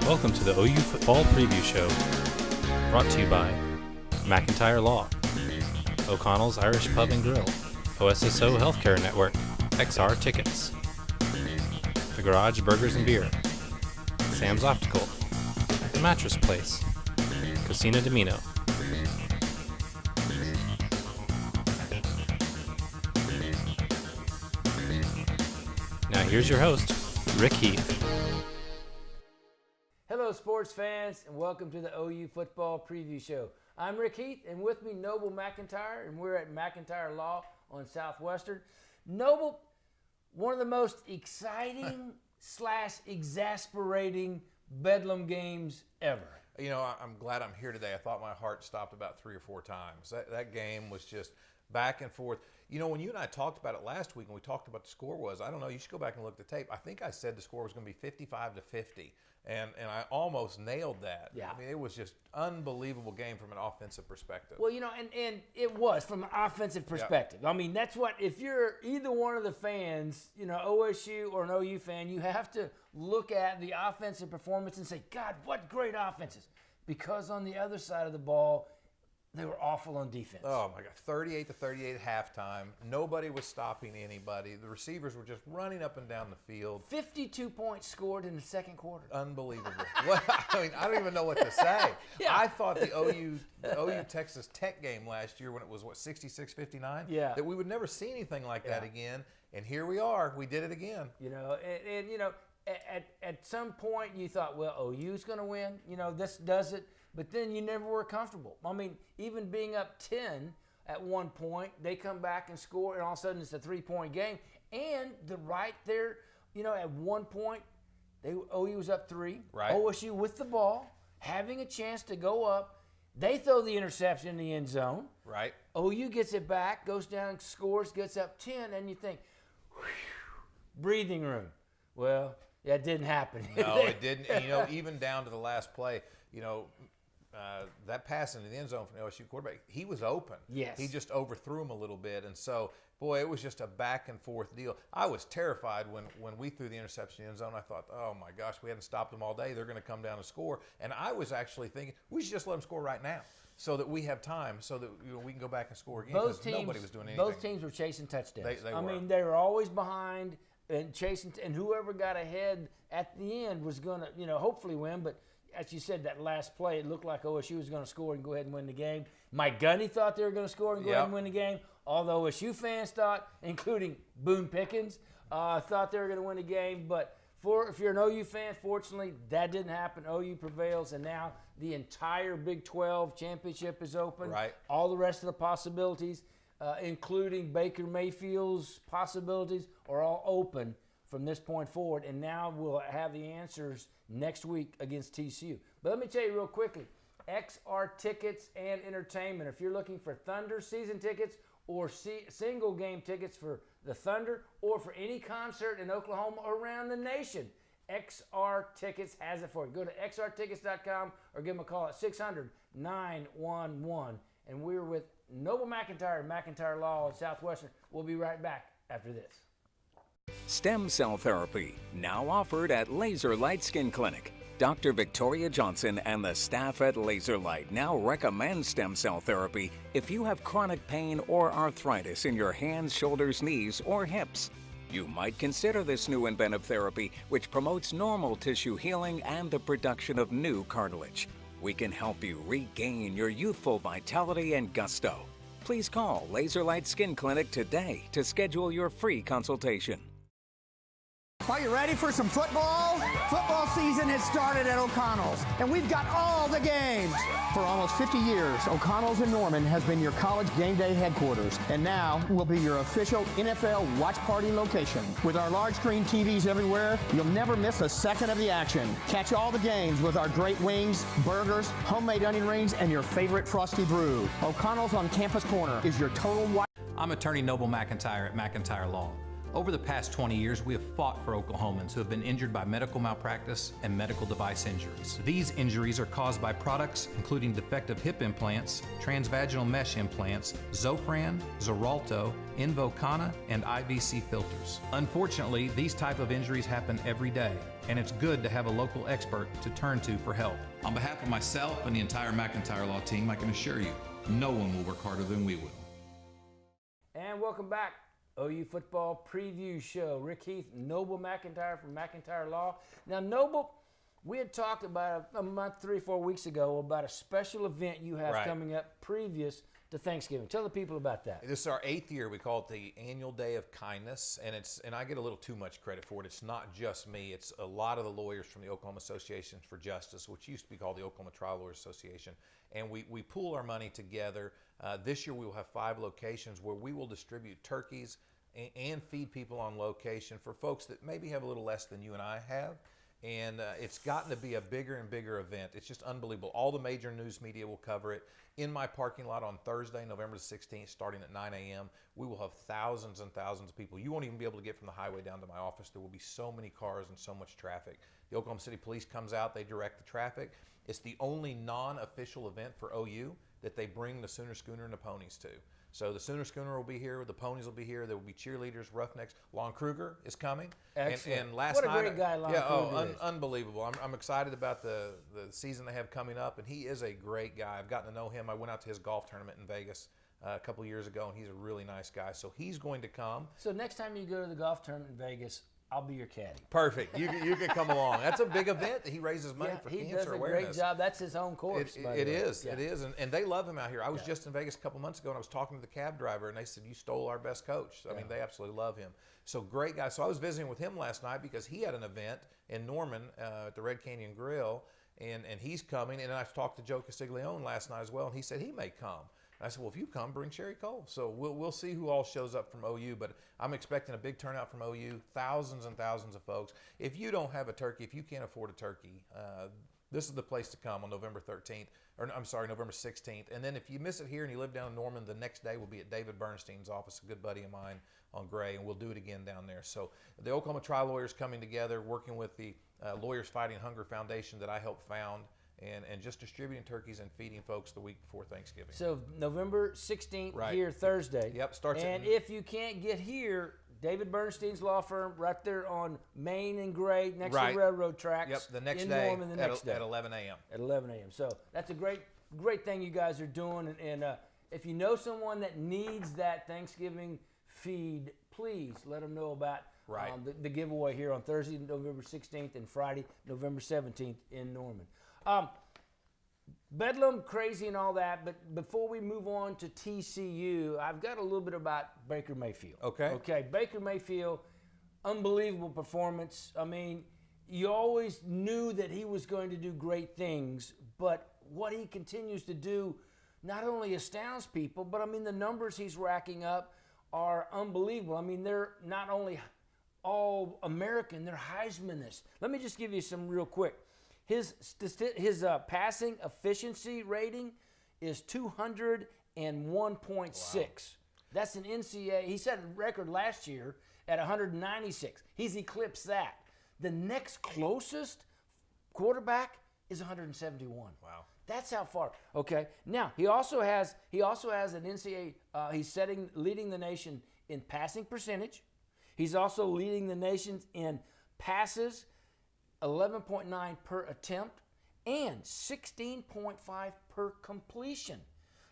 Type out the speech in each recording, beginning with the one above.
Welcome to the OU Football Preview Show, brought to you by McIntyre Law, O'Connell's Irish Pub and Grill, OSSO Healthcare Network, XR Tickets, The Garage Burgers and Beer, Sam's Optical, The Mattress Place, Casina Domino. Now here's your host, Rick Heath. Hello, sports fans, and welcome to the OU Football Preview Show. I'm Rick Heath, and with me, Noble McIntyre, and we're at McIntyre Law on Southwestern. Noble, one of the most exciting / exasperating Bedlam games ever. You know, I'm glad I'm here today. I thought my heart stopped about 3 or 4 times. That game was just back and forth. You know, when you and I talked about it last week and we talked about the score was, I don't know, you should go back and look at the tape. I think I said the score was going to be 55-50, and I almost nailed that. Yeah. I mean, it was just unbelievable game from an offensive perspective. Well, you know, and it was from an offensive perspective. Yeah. I mean, that's what, if you're either one of the fans, you know, OSU or an OU fan, you have to look at the offensive performance and say, God, what great offenses. Because on the other side of the ball, they were awful on defense. Oh, my God. 38-38 at halftime. Nobody was stopping anybody. The receivers were just running up and down the field. 52 points scored in the second quarter. Unbelievable. I mean, I don't even know what to say. Yeah. I thought the OU Texas Tech game last year when it was, 66-59? Yeah. That we would never see anything like that again. And here we are. We did it again. You know, and you know, at some point you thought, well, OU's going to win. You know, this does it. But then you never were comfortable. I mean, even being up 10 at one point, they come back and score, and all of a sudden it's a 3-point game. And right there, you know, at one point, OU was up 3. Right. OSU with the ball, having a chance to go up. They throw the interception in the end zone. Right. OU gets it back, goes down, scores, gets up 10, and you think, whew, breathing room. Well, that didn't happen. No, it didn't. And, you know, even down to the last play, you know, that pass into the end zone from the OSU quarterback, he was open. Yes. He just overthrew him a little bit. And so, boy, it was just a back and forth deal. I was terrified when we threw the interception in the end zone. I thought, oh, my gosh, we hadn't stopped them all day. They're going to come down and score. And I was actually thinking, we should just let them score right now so that we have time so that we can go back and score again because nobody was doing anything. Both teams were chasing touchdowns. They I were. mean, they were always behind and chasing, and whoever got ahead at the end was going to, you know, hopefully win. But as you said, that last play, it looked like OSU was going to score and go ahead and win the game. Mike Gundy thought they were going to score and go ahead and win the game. All the OSU fans thought, including Boone Pickens, thought they were going to win the game. But if you're an OU fan, fortunately, that didn't happen. OU prevails, and now the entire Big 12 championship is open. Right. All the rest of the possibilities, including Baker Mayfield's possibilities, are all open from this point forward, and now we'll have the answers next week against TCU. But let me tell you real quickly, XR Tickets and Entertainment. If you're looking for Thunder season tickets or single game tickets for the Thunder or for any concert in Oklahoma or around the nation, XR Tickets has it for you. Go to xrtickets.com or give them a call at 600-911. And we're with Noble McIntyre, McIntyre Law at Southwestern. We'll be right back after this. Stem cell therapy, now offered at Laser Light Skin Clinic. Dr. Victoria Johnson and the staff at Laser Light now recommend stem cell therapy if you have chronic pain or arthritis in your hands, shoulders, knees, or hips. You might consider this new inventive therapy, which promotes normal tissue healing and the production of new cartilage. We can help you regain your youthful vitality and gusto. Please call Laser Light Skin Clinic today to schedule your free consultation. Are you ready for some football? Football season has started at O'Connell's, and we've got all the games. For almost 50 years, O'Connell's in Norman has been your college game day headquarters, and now will be your official NFL watch party location. With our large screen TVs everywhere, you'll never miss a second of the action. Catch all the games with our great wings, burgers, homemade onion rings, and your favorite frosty brew. O'Connell's on Campus Corner is your total watch. I'm attorney Noble McIntyre at McIntyre Law. Over the past 20 years, we have fought for Oklahomans who have been injured by medical malpractice and medical device injuries. These injuries are caused by products including defective hip implants, transvaginal mesh implants, Zofran, Xarelto, Invokana, and IVC filters. Unfortunately, these type of injuries happen every day. and it's good to have a local expert to turn to for help. On behalf of myself and the entire McIntyre Law team, I can assure you, no one will work harder than we will. And welcome back, OU Football Preview Show. Rick Heath, Noble McIntyre from McIntyre Law. Now, Noble, we had talked about a month, 3 or 4 weeks ago about a special event you have coming up previous to Thanksgiving. Tell the people about that. This is our 8th year. We call it the Annual Day of Kindness, and I get a little too much credit for it. It's not just me. It's a lot of the lawyers from the Oklahoma Association for Justice, which used to be called the Oklahoma Trial Lawyers Association, and we pool our money together. This year we will have 5 locations where we will distribute turkeys and feed people on location for folks that maybe have a little less than you and I have. And it's gotten to be a bigger and bigger event. It's just unbelievable. All the major news media will cover it. In my parking lot on Thursday, November the 16th, starting at 9 a.m., we will have thousands and thousands of people. You won't even be able to get from the highway down to my office. There will be so many cars and so much traffic. The Oklahoma City Police comes out. They direct the traffic. It's the only non-official event for OU that they bring the Sooner Schooner and the ponies to. So the Sooner Schooner will be here, the ponies will be here, there will be cheerleaders, Roughnecks. Lon Kruger is coming. Excellent. And last what a night, great guy Lon Kruger is. Unbelievable. I'm excited about the season they have coming up, and he is a great guy. I've gotten to know him. I went out to his golf tournament in Vegas a couple of years ago, and he's a really nice guy. So he's going to come. So next time you go to the golf tournament in Vegas, I'll be your caddy. Perfect. You can come along. That's a big event. He raises money for he cancer does a awareness. great job. That's his home course. It is. And they love him out here. I was just in Vegas a couple months ago, and I was talking to the cab driver, and they said, you stole our best coach. I mean, they absolutely love him. So great guy. So I was visiting with him last night because he had an event in Norman at the Red Canyon Grill, and he's coming. And I talked to Joe Castiglione last night as well, and he said he may come. And I said, well, if you come, bring Sherry Cole. So we'll see who all shows up from OU, but I'm expecting a big turnout from OU, thousands and thousands of folks. If you don't have a turkey, if you can't afford a turkey, this is the place to come on November 13th, or I'm sorry, November 16th. And then if you miss it here and you live down in Norman, the next day will be at David Bernstein's office, a good buddy of mine on Gray, and we'll do it again down there. So the Oklahoma Trial Lawyers coming together, working with the Lawyers Fighting Hunger Foundation that I helped found, and just distributing turkeys and feeding folks the week before Thanksgiving. So November 16th Right. here Thursday. Yep, starts And if you can't get here, David Bernstein's law firm right there on Main and Gray next to Right. the railroad tracks. Yep, the next in day, Norman the next day at 11 a.m. At 11 a.m. So that's a great thing you guys are doing. And if you know someone that needs that Thanksgiving feed, please let them know about Right. the giveaway here on Thursday, November 16th, and Friday, November 17th in Norman. Bedlam, crazy and all that, but before we move on to TCU, I've got a little bit about Baker Mayfield. Okay, Baker Mayfield, unbelievable performance. I mean, you always knew that he was going to do great things, but what he continues to do not only astounds people, but I mean, the numbers he's racking up are unbelievable. I mean, they're not only all American, they're Heismanists. Let me just give you some real quick. His passing efficiency rating is 201.6. Wow. That's an NCAA. He set a record last year at 196. He's eclipsed that. The next closest quarterback is 171. Wow. That's how far. Okay. Now he also has an NCAA. He's leading the nation in passing percentage. He's also leading the nation in passes, 11.9 per attempt, and 16.5 per completion.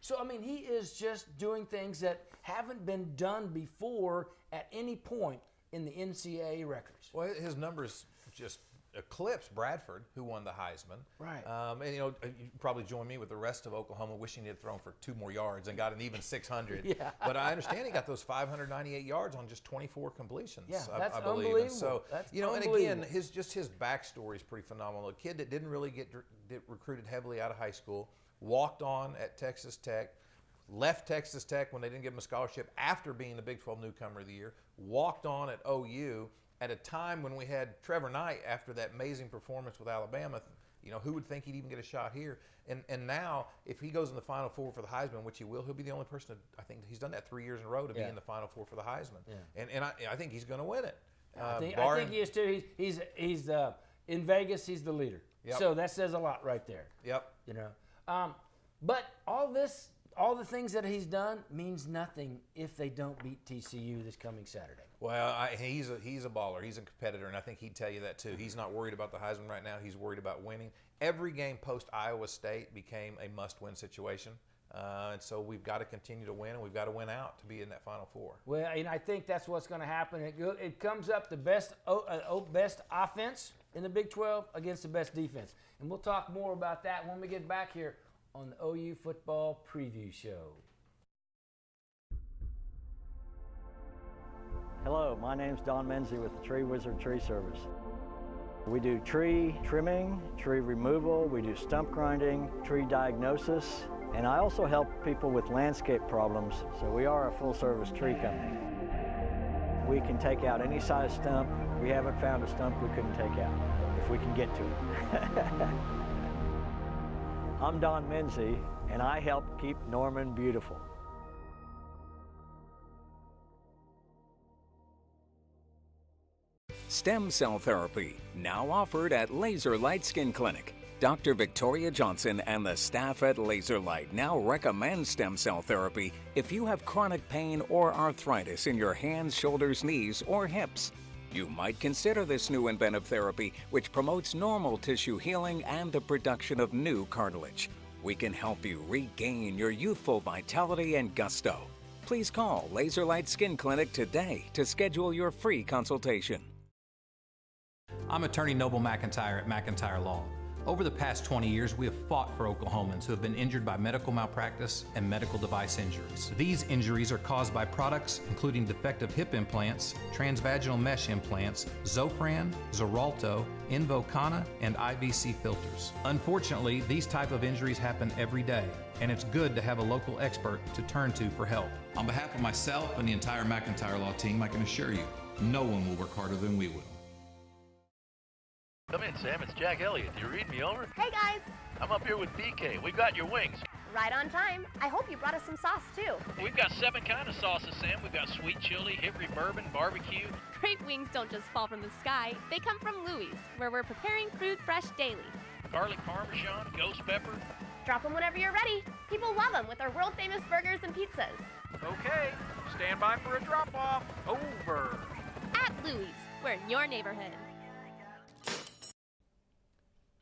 So, I mean, he is just doing things that haven't been done before at any point in the NCAA records. Well, his numbers just eclipsed Bradford, who won the Heisman. Right. And, you probably join me with the rest of Oklahoma wishing he had thrown for 2 more yards and got an even 600. Yeah. But I understand he got those 598 yards on just 24 completions. Yeah, that's I believe. unbelievable. And so, That's and unbelievable. again, his backstory is pretty phenomenal. A kid that didn't really get recruited heavily out of high school, walked on at Texas Tech, left Texas Tech when they didn't give him a scholarship after being the Big 12 Newcomer of the Year, walked on at OU at a time when we had Trevor Knight after that amazing performance with Alabama. Who would think he'd even get a shot here? And now, if he goes in the Final Four for the Heisman, which he will, he'll be the only person I think he's done that 3 years in a row to be in the Final Four for the Heisman. Yeah. And I think he's going to win it. I think he is too. He's in Vegas. He's the leader. Yep. So that says a lot right there. Yep. But all this all the things that he's done means nothing if they don't beat TCU this coming Saturday. Well, he's a baller. He's a competitor, and I think he'd tell you that too. He's not worried about the Heisman right now. He's worried about winning. Every game post Iowa State became a must-win situation, and so we've got to continue to win, and we've got to win out to be in that Final Four. Well, and I think that's what's going to happen. It comes up the best offense in the Big 12 against the best defense, and we'll talk more about that when we get back here on the OU Football Preview Show. Hello, my name's Don Menzie with the Tree Wizard Tree Service. We do tree trimming, tree removal, we do stump grinding, tree diagnosis, and I also help people with landscape problems, so we are a full-service tree company. We can take out any size stump. We haven't found a stump we couldn't take out, if we can get to it. I'm Don Menzie, and I help keep Norman beautiful. Stem cell therapy, now offered at Laser Light Skin Clinic. Dr. Victoria Johnson and the staff at Laser Light now recommend stem cell therapy if you have chronic pain or arthritis in your hands, shoulders, knees, or hips. You might consider this new inventive therapy, which promotes normal tissue healing and the production of new cartilage. We can help you regain your youthful vitality and gusto. Please call Laser Light Skin Clinic today to schedule your free consultation. I'm attorney Noble McIntyre at McIntyre Law. Over the past 20 years, we have fought for Oklahomans who have been injured by medical malpractice and medical device injuries. These injuries are caused by products including defective hip implants, transvaginal mesh implants, Zofran, Xarelto, Invokana, and IVC filters. Unfortunately, these type of injuries happen every day, and it's good to have a local expert to turn to for help. On behalf of myself and the entire McIntyre Law team, I can assure you, no one will work harder than we will. Come in, Sam. It's Jack Elliott. Do you read me over? Hey, guys. I'm up here with BK. We've got your wings. Right on time. I hope you brought us some sauce, too. We've got 7 kinds of sauces, Sam. We've got sweet chili, Hickory bourbon, barbecue. Great wings don't just fall from the sky. They come from Louie's, where we're preparing food fresh daily. Garlic parmesan, ghost pepper. Drop them whenever you're ready. People love them with our world-famous burgers and pizzas. Okay. Stand by for a drop-off. Over. At Louie's, we're in your neighborhood.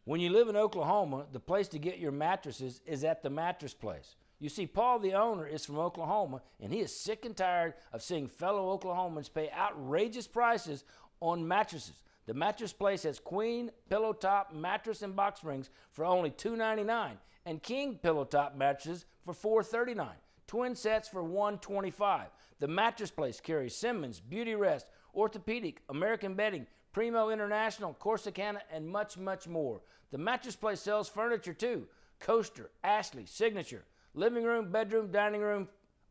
When you live in Oklahoma, the place to get your mattresses is at the Mattress Place. You see, Paul, the owner, is from Oklahoma, and he is sick and tired of seeing fellow Oklahomans pay outrageous prices on mattresses. The Mattress Place has queen, pillow top, mattress, and box springs for only $2.99, and king pillow top mattresses for $4.39. Twin sets for $125. The Mattress Place carries Simmons, Beauty Rest, Orthopedic, American Bedding, Primo International, Corsicana, and much, much more. The Mattress Place sells furniture too. Coaster, Ashley, Signature, living room, bedroom, dining room,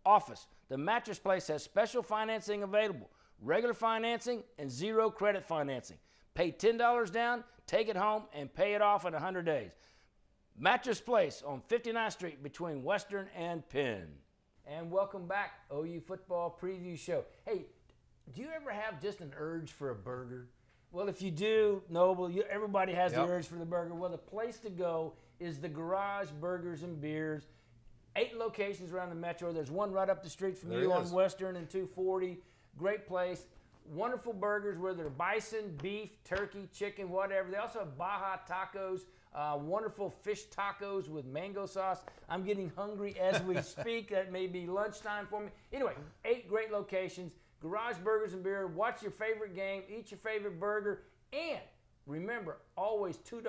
office. The Mattress Place has special financing available, regular financing, and zero credit financing. Pay $10 down, take it home, and pay it off in 100 days. Mattress Place on 59th Street between Western and Penn. And welcome back, OU Football Preview Show. Hey, do you ever have just an urge for a burger? Well, if you do, Noble, everybody has the urge for the burger. Well, the place to go is the Garage Burgers and Beers. 8 locations around the metro. There's one right up the street from you on Western and 240. Great place. Wonderful burgers, whether they're bison, beef, turkey, chicken, whatever. They also have Baja tacos, wonderful fish tacos with mango sauce. I'm getting hungry as we speak. That may be lunchtime for me. Anyway, 8 great locations. Garage Burgers and Beer. Watch your favorite game. Eat your favorite burger. And remember, always $2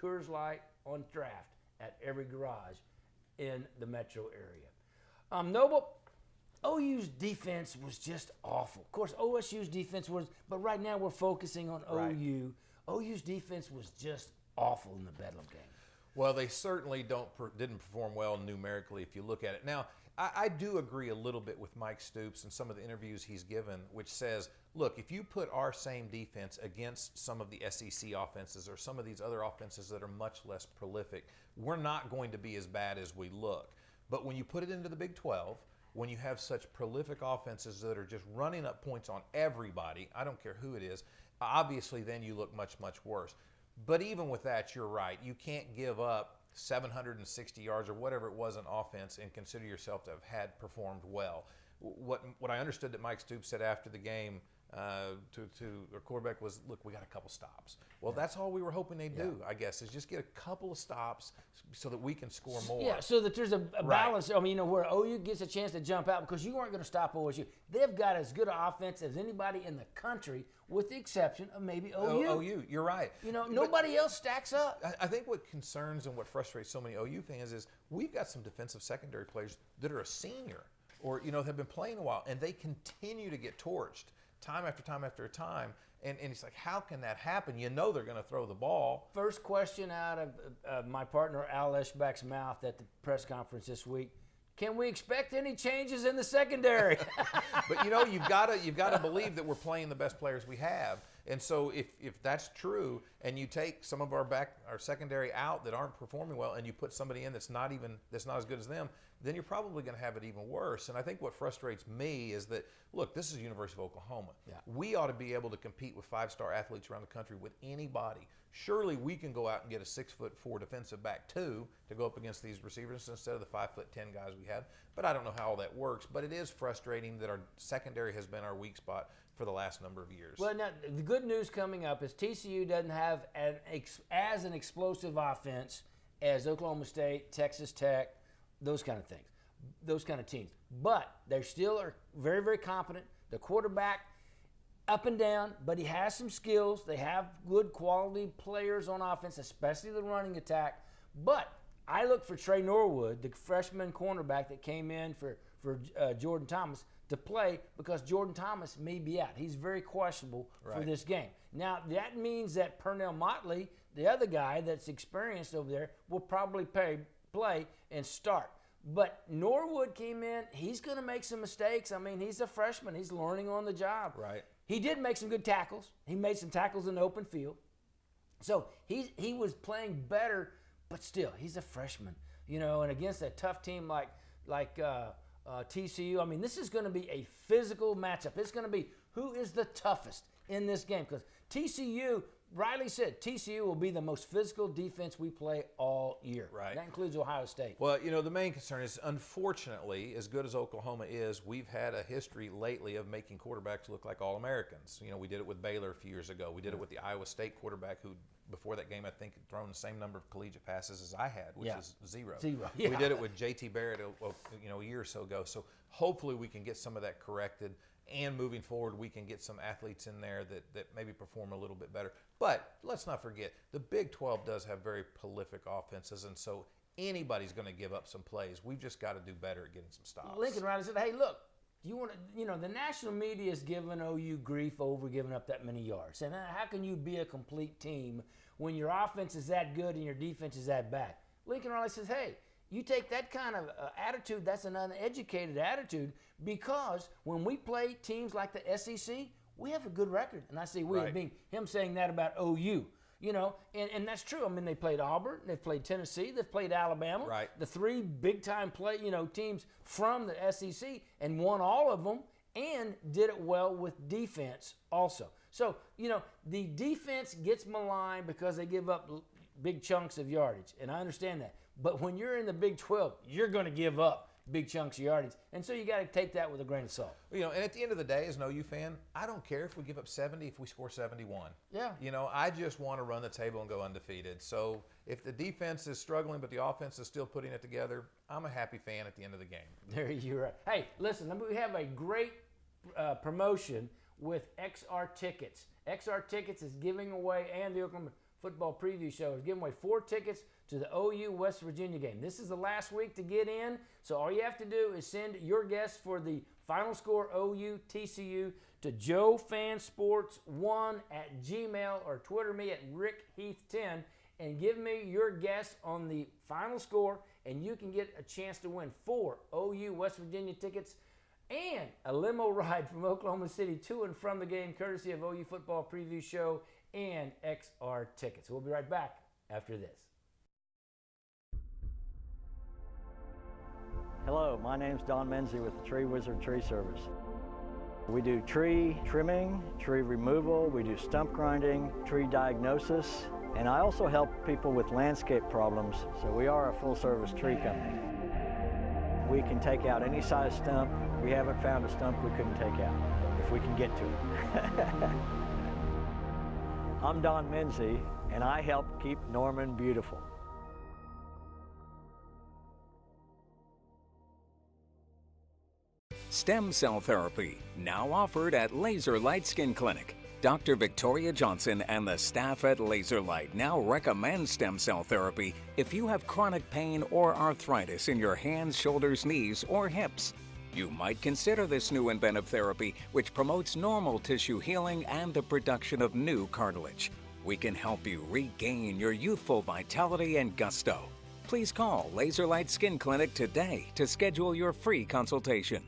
Coors Light on draft at every garage in the metro area. Noble, OU's defense was just awful. Of course, OSU's defense was, but right now we're focusing on OU. OU's defense was just awful in the Bedlam game. Well, they certainly didn't perform well numerically if you look at it. Now, I do agree a little bit with Mike Stoops and some of the interviews he's given, which says, look, if you put our same defense against some of the SEC offenses or some of these other offenses that are much less prolific, we're not going to be as bad as we look. But when you put it into the Big 12, when you have such prolific offenses that are just running up points on everybody, I don't care who it is, obviously then you look much, much worse. But even with that, you're right. You can't give up 760 yards or whatever it was in offense and consider yourself to have had performed well. What I understood that Mike Stoops said after the game to our quarterback was, look, we got a couple stops. Well, that's all we were hoping they'd do, I guess, is just get a couple of stops so that we can score more. Yeah, so that there's a balance. I mean, where OU gets a chance to jump out because you weren't going to stop OSU. They've got as good an offense as anybody in the country, with the exception of maybe OU. OU, you're right. Nobody else stacks up. I think what concerns and what frustrates so many OU fans is we've got some defensive secondary players that are a senior or, have been playing a while, and they continue to get torched time after time after time. And it's like, how can that happen? They're going to throw the ball. First question out of my partner Al Eschbach's mouth at the press conference this week: can we expect any changes in the secondary? But you've got to believe that we're playing the best players we have. And so if that's true, and you take some of our secondary out that aren't performing well, and you put somebody in that's not as good as them, then you're probably going to have it even worse. And I think what frustrates me is that, look, this is the University of Oklahoma. Yeah. We ought to be able to compete with five-star athletes around the country with anybody. Surely we can go out and get a 6'4" defensive back too to go up against these receivers instead of the 5'10" guys we had. But I don't know how all that works. But it is frustrating that our secondary has been our weak spot for the last number of years. Well, now the good news coming up is TCU doesn't have as an explosive offense as Oklahoma State, Texas Tech, those kind of things, those kind of teams. But they still are very, very competent. The quarterback, up and down, but he has some skills. They have good quality players on offense, especially the running attack. But I look for Trey Norwood, the freshman cornerback that came in for Jordan Thomas, to play because Jordan Thomas may be out. He's very questionable for this game. Now, that means that Pernell Motley, the other guy that's experienced over there, will probably play and start. But Norwood came in. He's going to make some mistakes. I mean, he's a freshman. He's learning on the job. Right. He did make some good tackles. He made some tackles in the open field. So he was playing better, but still, he's a freshman. And against a tough team like TCU, I mean, this is going to be a physical matchup. It's going to be who is the toughest in this game, because TCU, Riley said, TCU will be the most physical defense we play all year. Right. That includes Ohio State. Well, the main concern is, unfortunately, as good as Oklahoma is, we've had a history lately of making quarterbacks look like All-Americans. We did it with Baylor a few years ago. We did it with the Iowa State quarterback who, before that game, I think had thrown the same number of collegiate passes as I had, which is zero. Yeah. We did it with J.T. Barrett a year or so ago. So hopefully we can get some of that corrected, and moving forward we can get some athletes in there that maybe perform a little bit better. But let's not forget, the Big 12 does have very prolific offenses, and so anybody's going to give up some plays. We've just got to do better at getting some stops. Lincoln Riley said, hey, look, you want to, the national media is giving OU grief over giving up that many yards. And how can you be a complete team when your offense is that good and your defense is that bad? Lincoln Riley says, hey, you take that kind of attitude, that's an uneducated attitude, because when we play teams like the SEC, we have a good record. And I say we, Right. being him saying that about OU. And that's true. I mean, they played Auburn, they've played Tennessee, they've played Alabama. Right. The three big-time teams from the SEC, and won all of them, and did it well with defense also. So, the defense gets maligned because they give up big chunks of yardage, and I understand that. But when you're in the Big 12, you're going to give up big chunks of yardage. And so you got to take that with a grain of salt. And at the end of the day, as an OU fan, I don't care if we give up 70 if we score 71. Yeah. I just want to run the table and go undefeated. So if the defense is struggling but the offense is still putting it together, I'm a happy fan at the end of the game. There you're right. Hey, listen, we have a great promotion with XR Tickets. XR Tickets is giving away, and the Oklahoma Football Preview Show is giving away 4 tickets to the OU West Virginia game. This is the last week to get in, so all you have to do is send your guess for the final score OU TCU to joefansports1@gmail, or Twitter me at rickheath10, and give me your guess on the final score, and you can get a chance to win 4 OU West Virginia tickets and a limo ride from Oklahoma City to and from the game, courtesy of OU Football Preview Show and XR Tickets. We'll be right back after this. Hello, my name's Don Menzie with the Tree Wizard Tree Service. We do tree trimming, tree removal, we do stump grinding, tree diagnosis, And I also help people with landscape problems, so we are a full-service tree company. We can take out any size stump. We haven't found a stump we couldn't take out, if we can get to it. I'm Don Menzie, and I help keep Norman beautiful. Stem cell therapy, now offered at Laser Light Skin Clinic. Dr. Victoria Johnson and the staff at Laser Light now recommend stem cell therapy if you have chronic pain or arthritis in your hands, shoulders, knees, or hips. You might consider this new inventive therapy, which promotes normal tissue healing and the production of new cartilage. We can help you regain your youthful vitality and gusto. Please call Laser Light Skin Clinic today to schedule your free consultation.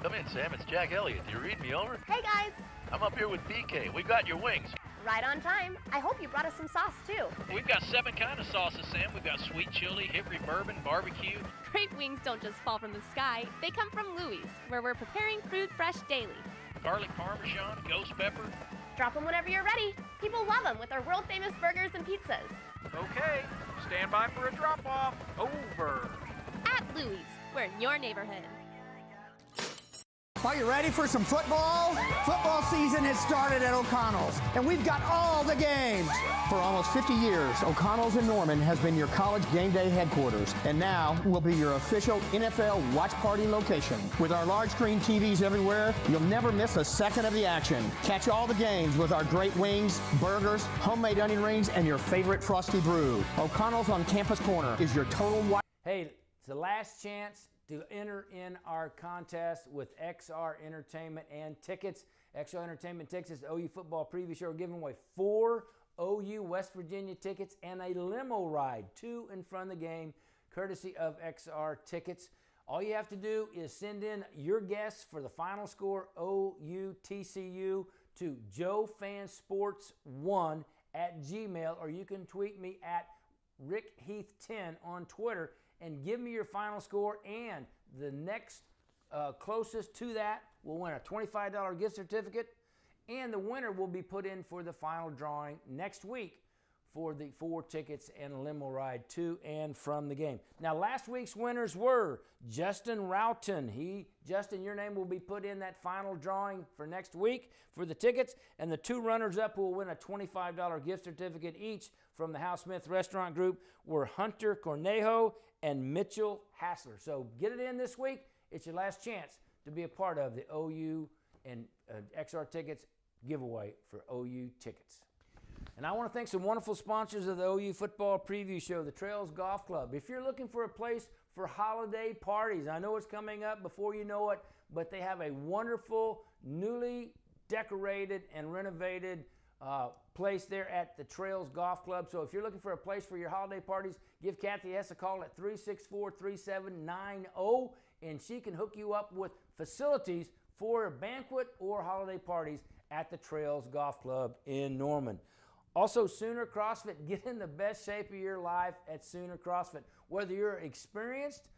Come in, Sam. It's Jack Elliott. You read me over? Hey guys! I'm up here with BK. We got your wings. Right on time. I hope you brought us some sauce too. We've got 7 kinds of sauces, Sam. We've got sweet chili, Hickory bourbon, barbecue. Great wings don't just fall from the sky. They come from Louie's, where we're preparing food fresh daily. Garlic parmesan, ghost pepper. Drop them whenever you're ready. People love them with our world-famous burgers and pizzas. Okay, stand by for a drop-off. Over. At Louie's, we're in your neighborhood. Are you ready for some football? Football season has started at O'Connell's, and we've got all the games. For almost 50 years, O'Connell's in Norman has been your college game day headquarters, and now will be your official NFL watch party location. With our large screen TVs everywhere, you'll never miss a second of the action. Catch all the games with our great wings, burgers, homemade onion rings, and your favorite frosty brew. O'Connell's on Campus Corner is your total watch. Hey, it's the last chance to enter in our contest with XR Entertainment and tickets. XR Entertainment tickets is the OU football preview show. We're giving away 4 OU West Virginia tickets and a limo ride to and from the game, courtesy of XR Tickets. All you have to do is send in your guess for the final score, OU TCU, to joefansports1@gmail, or you can tweet me at rickheath10 on Twitter and give me your final score, and the next closest to that will win a $25 gift certificate, and the winner will be put in for the final drawing next week for the 4 tickets and a limo ride to and from the game. Now, last week's winners were Justin Roughton. Justin, your name will be put in that final drawing for next week for the tickets, and the 2 runners-up will win a $25 gift certificate each from the Hal Smith Restaurant Group were Hunter Cornejo and Mitchell Hassler. So get it in this week. It's your last chance to be a part of the OU and XR Tickets giveaway for OU tickets. And I want to thank some wonderful sponsors of the OU Football Preview Show, the Trails Golf Club. If you're looking for a place for holiday parties, I know it's coming up before you know it, but they have a wonderful, newly decorated and renovated place there at the Trails Golf Club. So if you're looking for a place for your holiday parties, give Kathy Hess a call at 364-3790, and she can hook you up with facilities for a banquet or holiday parties at the Trails Golf Club in Norman. Also, Sooner CrossFit. Get in the best shape of your life at Sooner CrossFit. Whether you're experienced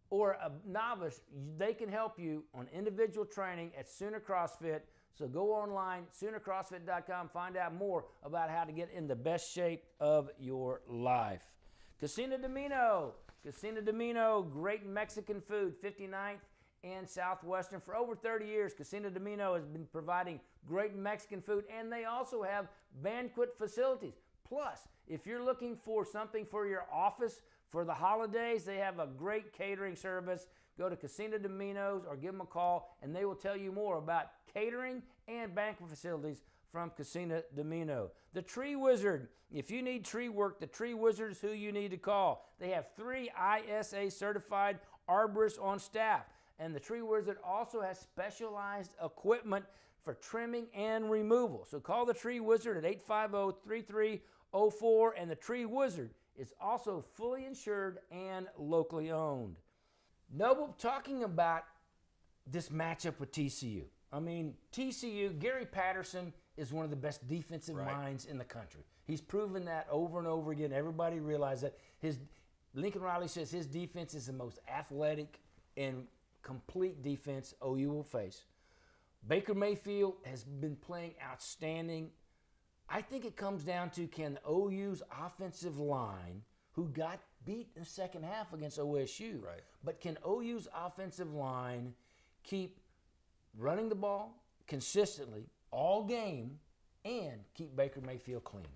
or a novice, they can help you on individual training at Sooner CrossFit. So go online, SoonerCrossFit.com, find out more about how to get in the best shape of your life. Cocina Domino. Cocina Domino, great Mexican food, 59th and Southwestern. For over 30 years, Cocina Domino has been providing great Mexican food, and they also have banquet facilities. Plus, if you're looking for something for your office for the holidays, they have a great catering service. Go to Cocina Domino's or give them a call, and they will tell you more about catering and banquet facilities from Cocina Domino. The Tree Wizard. If you need tree work, the Tree Wizard is who you need to call. They have 3 ISA certified arborists on staff. And the Tree Wizard also has specialized equipment for trimming and removal. So call the Tree Wizard at 850-3304, and the Tree Wizard is also fully insured and locally owned. Noble, talking about this matchup with TCU. I mean, TCU, Gary Patterson is one of the best defensive minds in the country. He's proven that over and over again. Everybody realizes that. Lincoln Riley says his defense is the most athletic and complete defense OU will face. Baker Mayfield has been playing outstanding. I think it comes down to, can OU's offensive line, who got beat in the second half against OSU, Right. but can OU's offensive line keep running the ball consistently all game and keep Baker Mayfield clean?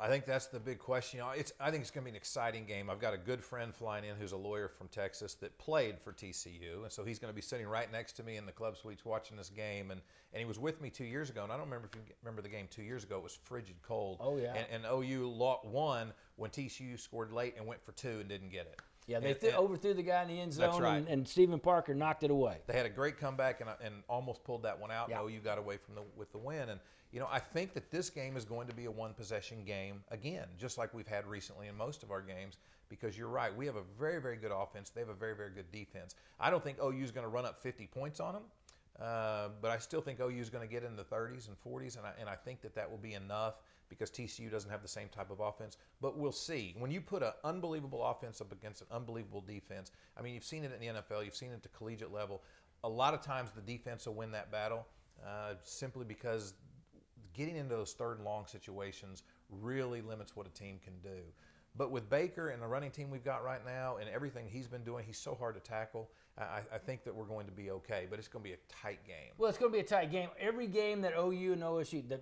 I think that's the big question. I think it's going to be an exciting game. I've got a good friend flying in who's a lawyer from Texas that played for TCU, and so he's going to be sitting right next to me in the club suites watching this game. And he was with me 2 years ago, and I don't remember if you remember the game 2 years ago. It was frigid cold. Oh, yeah. And OU won when TCU scored late and went for 2 and didn't get it. Yeah, they And- overthrew the guy in the end zone, That's right. and Stephen Parker knocked it away. They had a great comeback and almost pulled that one out. Yeah. And OU got away with the win. And I think that this game is going to be a one-possession game again, just like we've had recently in most of our games. Because you're right, we have a very, very good offense. They have a very, very good defense. I don't think OU is going to run up 50 points on them, but I still think OU is going to get in the 30s and 40s, and I think that will be enough because TCU doesn't have the same type of offense. But we'll see. When you put an unbelievable offense up against an unbelievable defense, I mean, you've seen it in the NFL, you've seen it at the collegiate level. A lot of times the defense will win that battle simply because getting into those third and long situations really limits what a team can do. But with Baker and the running team we've got right now and everything he's been doing, he's so hard to tackle. I think that we're going to be okay, but it's going to be a tight game. Well, it's going to be a tight game. Every game that OU and OSU, the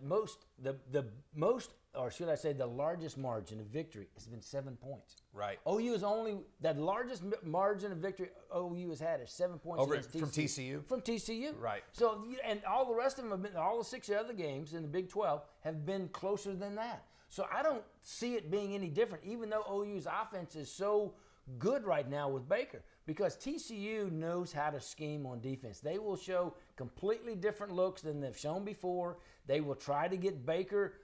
most, or should I say, the largest margin of victory has been 7 points. Right. OU is only the largest margin of victory OU has had is 7 points Over against from TCU. From TCU. Right. So, and all the rest of them have been, all the 6 other games in the Big 12 have been closer than that. So I don't see it being any different, even though OU's offense is so good right now with Baker, because TCU knows how to scheme on defense. They will show completely different looks than they've shown before. They will try to get Baker,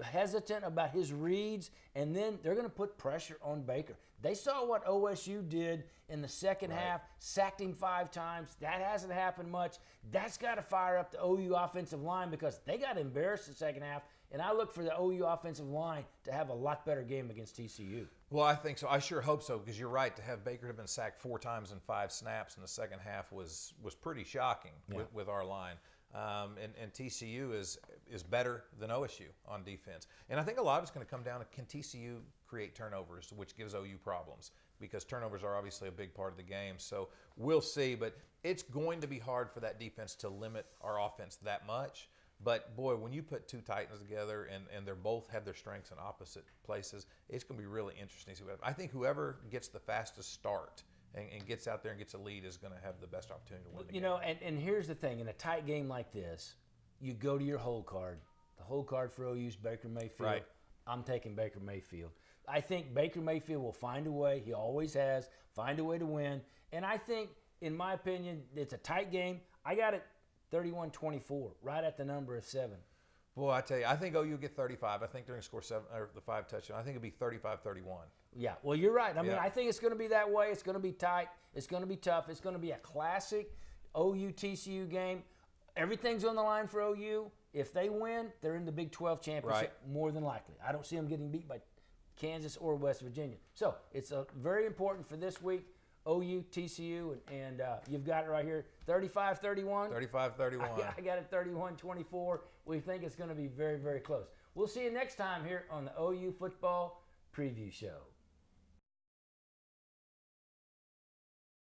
hesitant about his reads, and then they're going to put pressure on Baker. They saw what OSU did in the second half, sacked him 5 times. That hasn't happened much. That's got to fire up the OU offensive line because they got embarrassed in the second half. And I look for the OU offensive line to have a lot better game against TCU. Well, I think so. I sure hope so, because you're right. To have Baker have been sacked 4 times in 5 snaps in the second half was pretty shocking with our line. And TCU is better than OSU on defense. And I think a lot of it's going to come down to, can TCU create turnovers, which gives OU problems, because turnovers are obviously a big part of the game. So we'll see. But it's going to be hard for that defense to limit our offense that much. But, boy, when you put 2 Titans together and they both have their strengths in opposite places, it's going to be really interesting. I think whoever gets the fastest start and gets out there and gets a lead is going to have the best opportunity to win the game. And here's the thing. In a tight game like this, you go to your hold card. The hold card for OU is Baker Mayfield. Right. I'm taking Baker Mayfield. I think Baker Mayfield will find a way. He always has. Find a way to win. And I think, in my opinion, it's a tight game. I got it 31-24, right at the number of 7. Boy, I tell you, I think OU will get 35. I think they're going to score 7 or the 5 touchdowns. I think it'll be 35-31. Yeah, well, you're right. I mean, Yeah. I think it's going to be that way. It's going to be tight. It's going to be tough. It's going to be a classic OU-TCU game. Everything's on the line for OU. If they win, they're in the Big 12 championship more than likely. I don't see them getting beat by Kansas or West Virginia. So it's very important for this week. OU, TCU, and you've got it right here, 35-31. 35-31. I got it 31-24. We think it's going to be very, very close. We'll see you next time here on the OU Football Preview Show.